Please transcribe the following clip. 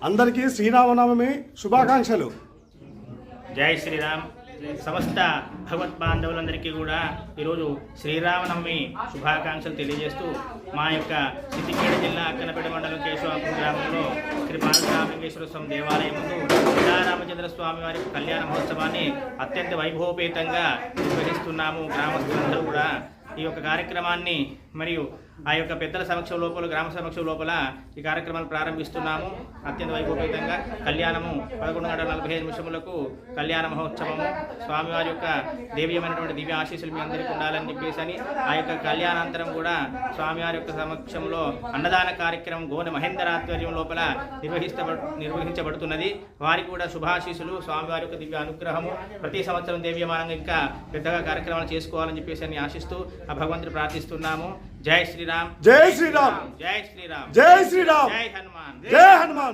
అందరికీ శ్రీరామనవమి శుభాకాంక్షలు. జై శ్రీరామ్. సమస్త భగవద్బాంధవులందరికీ కూడా ఈరోజు శ్రీరామనవమి శుభాకాంక్షలు తెలియజేస్తూ మా యొక్క సిద్దిపేట జిల్లా అక్కనపేట మండలం కేశవాపురం గ్రామంలో శ్రీ బాలరామలింగేశ్వర స్వామి దేవాలయం ముందు సీతారామచంద్ర స్వామి వారి కళ్యాణ మహోత్సవాన్ని అత్యంత వైభవపేతంగా నిర్వహిస్తున్నాము. గ్రామస్తులందరూ కూడా ఈ యొక్క కార్యక్రమాన్ని మరియు ఆ యొక్క పెద్దల సమక్షం లోపల గ్రామ సమక్షం లోపల ఈ కార్యక్రమాలు ప్రారంభిస్తున్నాము. అత్యంత వైభవపేతంగా కళ్యాణము 11:45 కళ్యాణ మహోత్సవము. స్వామివారి యొక్క దేవీయమైనటువంటి దివ్య ఆశీస్సులు మీ అందరికీ ఉండాలని చెప్పేసి ఆ యొక్క కళ్యాణాంతరం కూడా స్వామివారి యొక్క సమక్షంలో అన్నదాన కార్యక్రమం గోనె మహేందర్ ఆధ్వర్యం లోపల నిర్వహించబడుతున్నది. వారికి కూడా శుభాశీస్సులు, స్వామివారి యొక్క దివ్య అనుగ్రహము ప్రతి సంవత్సరం దేవీయమానంగా ఇంకా పెద్దగా కార్యక్రమాలు చేసుకోవాలని చెప్పేసి ఆశిస్తూ ఆ భగవంతుని ప్రార్థిస్తున్నాము. జై శ్రీరామ్. జై శ్రీరామ్. జై శ్రీరామ్. జై శ్రీరామ్. జై హనుమాన్. జై హనుమాన్.